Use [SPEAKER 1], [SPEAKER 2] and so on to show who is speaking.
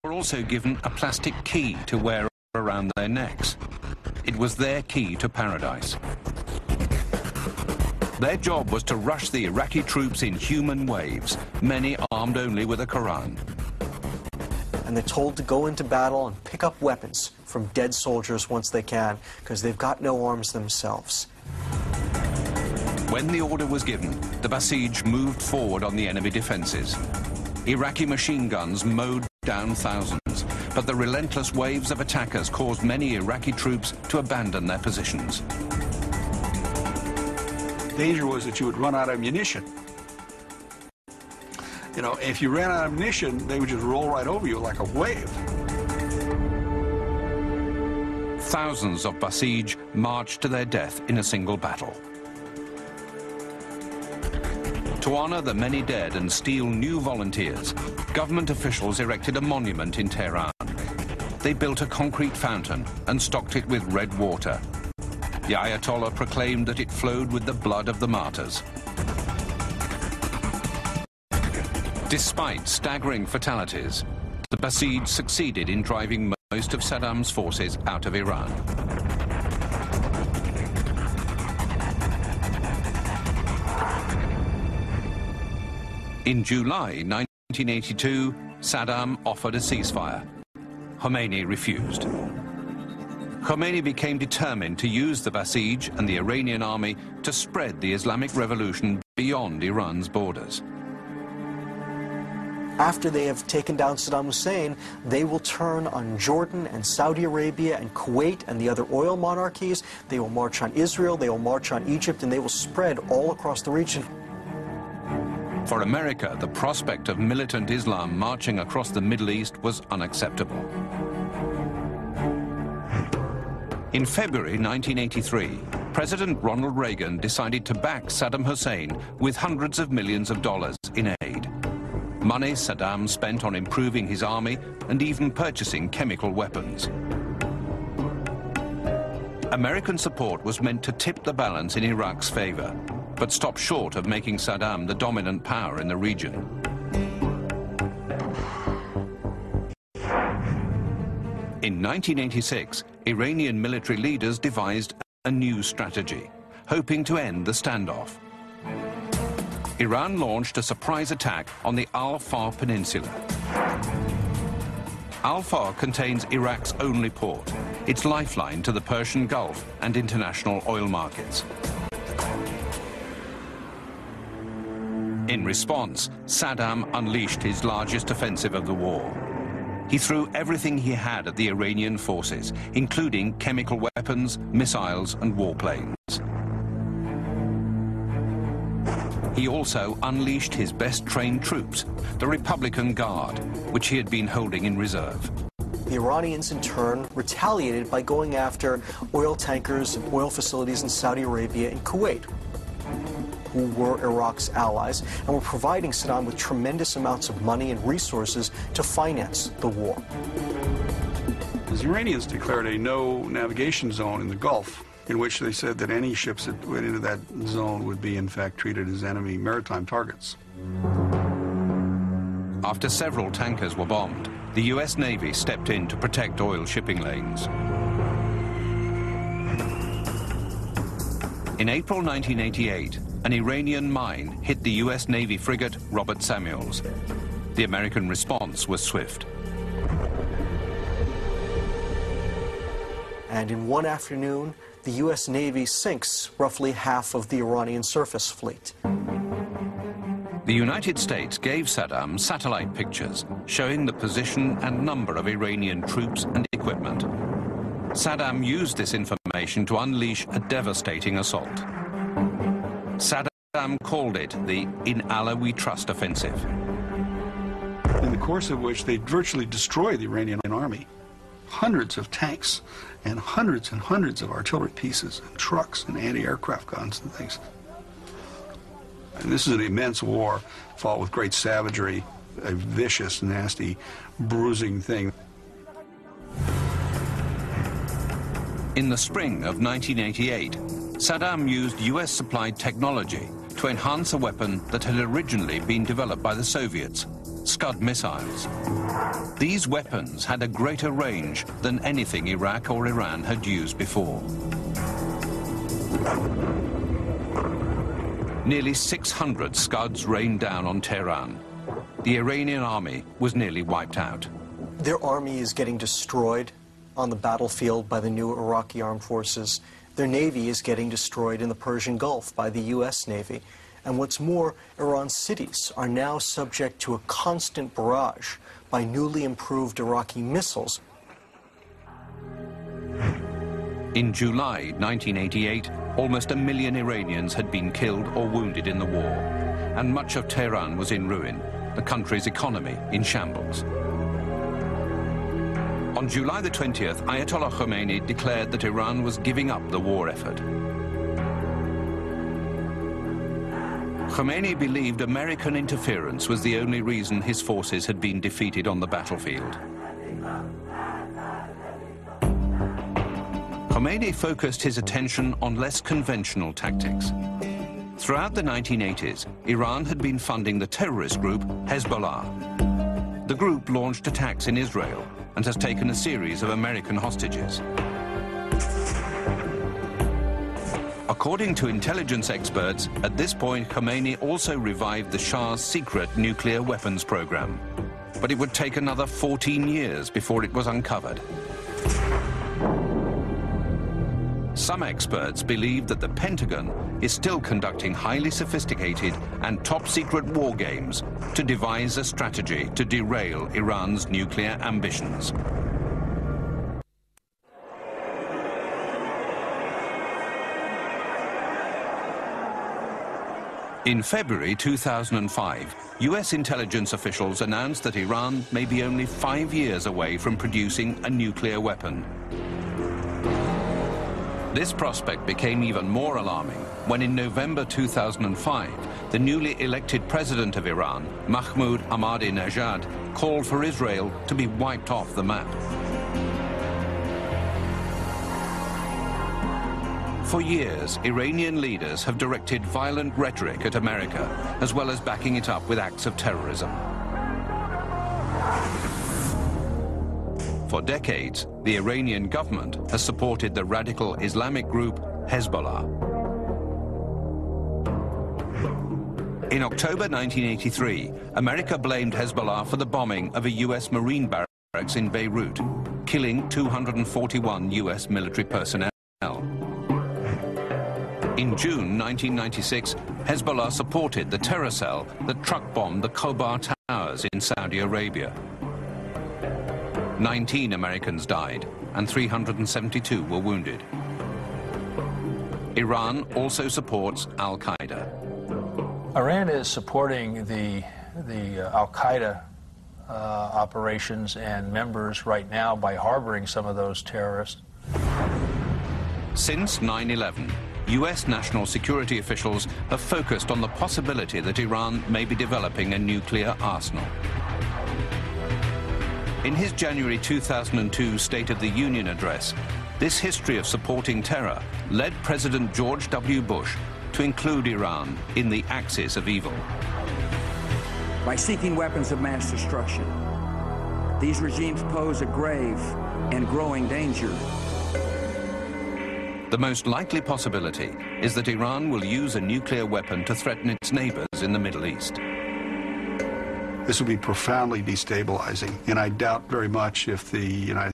[SPEAKER 1] were also given a plastic key to wear around their necks. It was their key to paradise. Their job was to rush the Iraqi troops in human waves, many armed only with a Quran.
[SPEAKER 2] And they're told to go into battle and pick up weapons from dead soldiers once they can, because they've got no arms themselves.
[SPEAKER 1] When the order was given, the Basij moved forward on the enemy defenses. Iraqi machine guns mowed down thousands, but the relentless waves of attackers caused many Iraqi troops to abandon their positions.
[SPEAKER 3] The danger was that you would run out of ammunition. You know, if you ran out of ammunition, they would just roll right over you like a wave.
[SPEAKER 1] Thousands of Basij marched to their death in a single battle. To honor the many dead and steal new volunteers, government officials erected a monument in Tehran. They built a concrete fountain and stocked it with red water. The Ayatollah proclaimed that it flowed with the blood of the martyrs. Despite staggering fatalities, the Basij succeeded in driving most of Saddam's forces out of Iran. In July 1982, Saddam offered a ceasefire. Khomeini refused. Khomeini became determined to use the Basij and the Iranian army to spread the Islamic Revolution beyond Iran's borders.
[SPEAKER 2] After they have taken down Saddam Hussein, they will turn on Jordan and Saudi Arabia and Kuwait and the other oil monarchies. They will march on Israel, they will march on Egypt, and they will spread all across the region.
[SPEAKER 1] For America, the prospect of militant Islam marching across the Middle East was unacceptable. In February 1983, President Ronald Reagan decided to back Saddam Hussein with hundreds of millions of dollars in aid. Money Saddam spent on improving his army and even purchasing chemical weapons. American support was meant to tip the balance in Iraq's favor, but stopped short of making Saddam the dominant power in the region. In 1986, Iranian military leaders devised a new strategy, hoping to end the standoff. Iran launched a surprise attack on the Al-Faw Peninsula. Al-Faw contains Iraq's only port, its lifeline to the Persian Gulf and international oil markets. In response, Saddam unleashed his largest offensive of the war. He threw everything he had at the Iranian forces, including chemical weapons, missiles, and warplanes. He also unleashed his best-trained troops, the Republican Guard, which he had been holding in reserve.
[SPEAKER 2] The Iranians, in turn, retaliated by going after oil tankers and oil facilities in Saudi Arabia and Kuwait, who were Iraq's allies, and were providing Saddam with tremendous amounts of money and resources to finance the war.
[SPEAKER 3] The Iranians declared a no navigation zone in the Gulf, in which they said that any ships that went into that zone would be, in fact, treated as enemy maritime targets.
[SPEAKER 1] After several tankers were bombed, the US Navy stepped in to protect oil shipping lanes. In April 1988, an Iranian mine hit the US Navy frigate Robert Samuels. The American response was swift.
[SPEAKER 2] And in one afternoon, the US Navy sinks roughly half of the Iranian surface fleet.
[SPEAKER 1] The United States gave Saddam satellite pictures showing the position and number of Iranian troops and equipment. Saddam used this information to unleash a devastating assault. Saddam called it the "In Allah We Trust" offensive.
[SPEAKER 3] In the course of which they virtually destroyed the Iranian army. Hundreds of tanks and hundreds of artillery pieces and trucks and anti-aircraft guns and things. And this is an immense war fought with great savagery, a vicious, nasty, bruising thing.
[SPEAKER 1] In the spring of 1988, Saddam used US-supplied technology to enhance a weapon that had originally been developed by the Soviets, Scud missiles. These weapons had a greater range than anything Iraq or Iran had used before. Nearly 600 Scuds rained down on Tehran. The Iranian army was nearly wiped out.
[SPEAKER 2] Their army is getting destroyed on the battlefield by the new Iraqi armed forces. Their navy is getting destroyed in the Persian Gulf by the U.S. Navy. And what's more, Iran's cities are now subject to a constant barrage by newly improved Iraqi missiles.
[SPEAKER 1] In July 1988, almost 1 million Iranians had been killed or wounded in the war, and much of Tehran was in ruin, the country's economy in shambles. On July the 20th, Ayatollah Khomeini declared that Iran was giving up the war effort. Khomeini believed American interference was the only reason his forces had been defeated on the battlefield. Khomeini focused his attention on less conventional tactics. Throughout the 1980s, Iran had been funding the terrorist group Hezbollah. The group launched attacks in Israel and has taken a series of American hostages. According to intelligence experts, at this point Khomeini also revived the Shah's secret nuclear weapons program. But it would take another 14 years before it was uncovered. Some experts believe that the Pentagon is still conducting highly sophisticated and top-secret war games to devise a strategy to derail Iran's nuclear ambitions. In February 2005, US intelligence officials announced that Iran may be only 5 years away from producing a nuclear weapon. This prospect became even more alarming when in November 2005, the newly elected president of Iran, Mahmoud Ahmadinejad, called for Israel to be wiped off the map. For years, Iranian leaders have directed violent rhetoric at America, as well as backing it up with acts of terrorism. For decades, the Iranian government has supported the radical Islamic group Hezbollah. In October 1983, America blamed Hezbollah for the bombing of a US Marine barracks in Beirut, killing 241 US military personnel. In June 1996, Hezbollah supported the terror cell that truck-bombed the Khobar Towers in Saudi Arabia. 19 Americans died and 372 were wounded. Iran also supports Al-Qaeda.
[SPEAKER 4] Iran is supporting the Al-Qaeda operations and members right now by harboring some of those terrorists.
[SPEAKER 1] Since 9/11, US national security officials have focused on the possibility that Iran may be developing a nuclear arsenal. In his January 2002 State of the Union address, this history of supporting terror led President George W. Bush to include Iran in the axis of evil.
[SPEAKER 5] By seeking weapons of mass destruction, these regimes pose a grave and growing danger.
[SPEAKER 1] The most likely possibility is that Iran will use a nuclear weapon to threaten its neighbors in the Middle East.
[SPEAKER 3] This would be profoundly destabilizing, and I doubt very much if the United